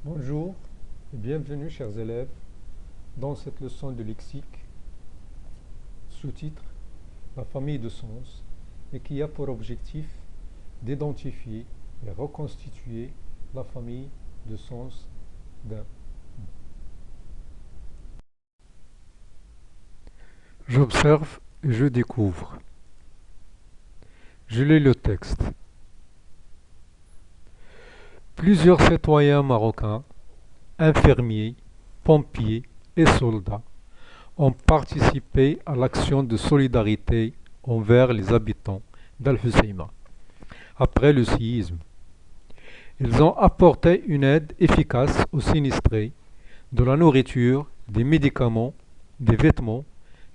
Bonjour et bienvenue chers élèves dans cette leçon de lexique, sous-titre La famille de sens et qui a pour objectif d'identifier et reconstituer la famille de sens d'un. J'observe et je découvre. Je lis le texte. Plusieurs citoyens marocains, infirmiers, pompiers et soldats ont participé à l'action de solidarité envers les habitants d'Al-Husseima après le séisme. Ils ont apporté une aide efficace aux sinistrés, de la nourriture, des médicaments, des vêtements,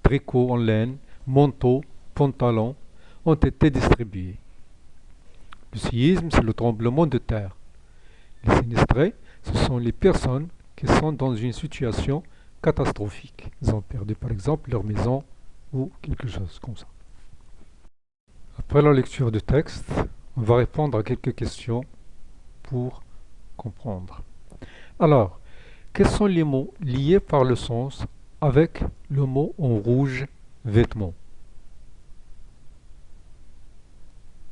tricots en laine, manteaux, pantalons ont été distribués. Le séisme, c'est le tremblement de terre. Les sinistrés, ce sont les personnes qui sont dans une situation catastrophique. Ils ont perdu par exemple leur maison ou quelque chose comme ça. Après la lecture du texte, on va répondre à quelques questions pour comprendre. Alors, quels sont les mots liés par le sens avec le mot en rouge vêtements?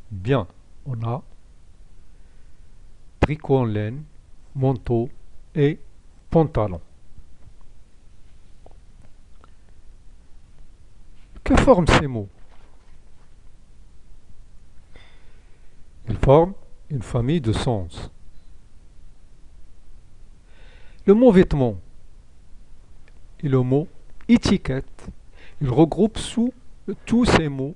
Bien, on a tricot en laine, manteau et pantalon. Que forment ces mots? Ils forment une famille de sens. Le mot vêtements et le mot étiquette, ils regroupent sous tous ces mots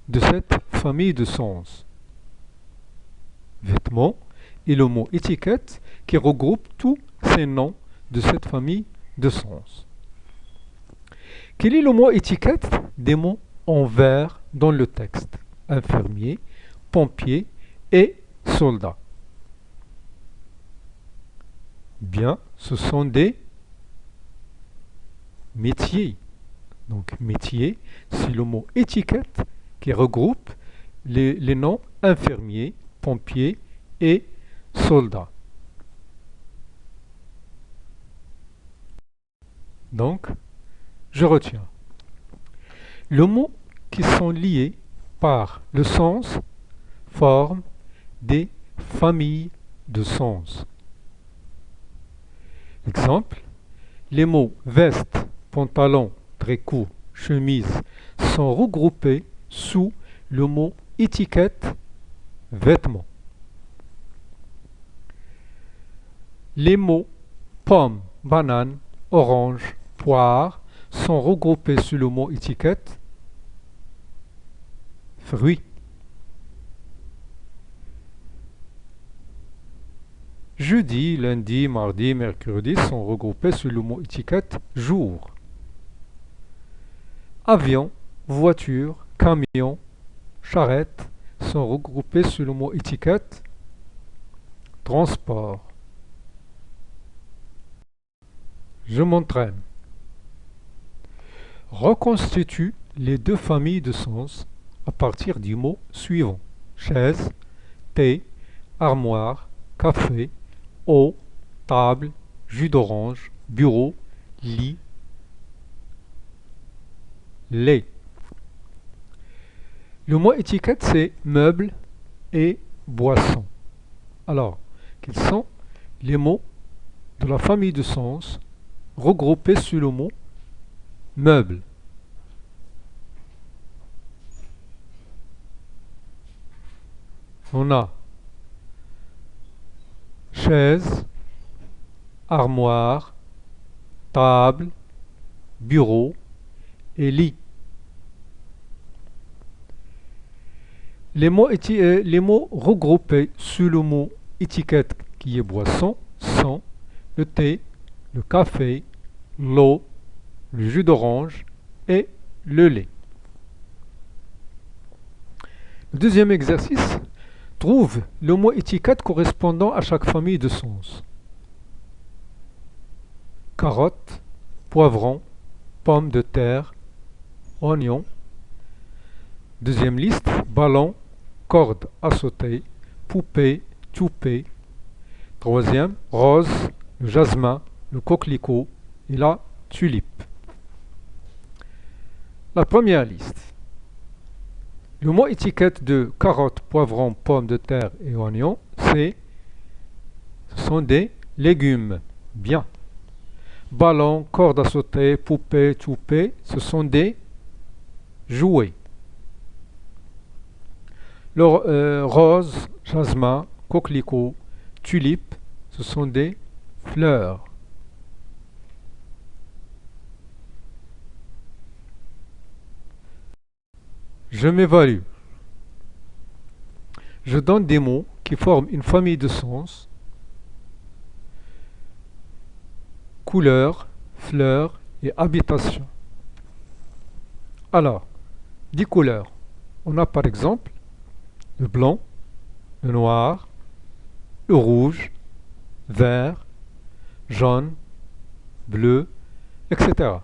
de cette famille de sens. Vêtements et le mot étiquette qui regroupe tous ces noms de cette famille de sens. Quel est le mot étiquette des mots en vert dans le texte? Infirmier, pompier et soldat. Bien, ce sont des métiers. Donc métier, c'est le mot étiquette qui regroupe les noms infirmier, pompier et soldat. Donc, je retiens. Les mots qui sont liés par le sens forment des familles de sens. Exemple, les mots veste, pantalon, tricot, chemise sont regroupés sous le mot étiquette, vêtements. Les mots pomme, banane, orange, poire sont regroupés sous le mot étiquette, fruits. Jeudi, lundi, mardi, mercredi sont regroupés sous le mot étiquette jour. Avion, voiture, camion, charrette sont regroupés sous le mot étiquette transport. Je m'entraîne. Reconstitue les deux familles de sens à partir du mot suivant. Chaise, thé, armoire, café, eau, table, jus d'orange, bureau, lit, lait. Le mot étiquette, c'est meuble et boisson. Alors, quels sont les mots de la famille de sens regroupés sous le mot meuble? On a chaise, armoire, table, bureau et lit. Les mots regroupés sous le mot étiquette qui est boisson sont le thé, le café, l'eau, le jus d'orange et le lait. Le deuxième exercice, trouve le mot étiquette correspondant à chaque famille de sens. Carotte, poivron, pomme de terre, oignon. Deuxième liste, ballon, corde à sauter, poupée, toupée, Troisième, rose, le jasmin, le coquelicot et la tulipe. La première liste. Le mot étiquette de carottes, poivrons, pommes de terre et oignons, ce sont des légumes. Bien. Ballon, corde à sauter, poupée, toupée, ce sont des jouets. Rose, jasmin, coquelicot, tulipe, ce sont des fleurs. Je m'évalue. Je donne des mots qui forment une famille de sens. Couleur, fleurs et habitation. Alors, 10 couleurs. On a par exemple le blanc, le noir, le rouge, vert, jaune, bleu, etc.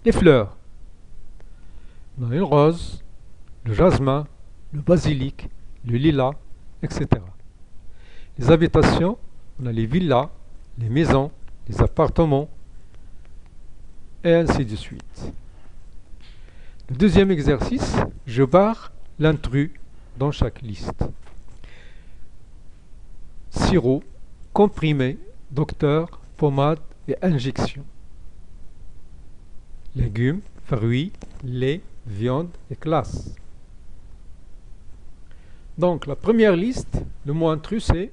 Les fleurs. On a le rose, le jasmin, le basilic, le lilas, etc. Les habitations, on a les villas, les maisons, les appartements, et ainsi de suite. Le deuxième exercice, je barre l'intrus dans chaque liste. Sirop, comprimé, docteur, pommade et injection. Légumes, fruits, lait, viande et glace. Donc la première liste, le mot intrus c'est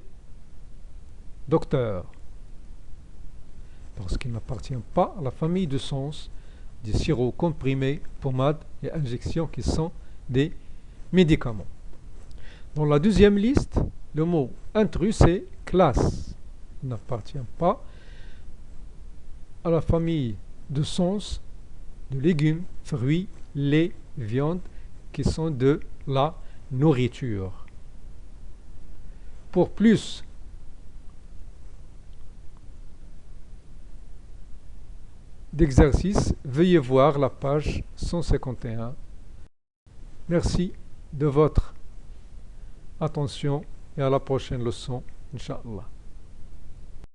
docteur. Parce qu'il n'appartient pas à la famille de sens des sirops comprimés, pommades et injections qui sont des médicaments. Dans la deuxième liste, le mot intrus c'est classe. Il n'appartient pas à la famille de sens de légumes, fruits, lait, viande qui sont de la nourriture. Pour plus d'exercices, veuillez voir la page 151. Merci de votre attention et à la prochaine leçon, Inch'Allah.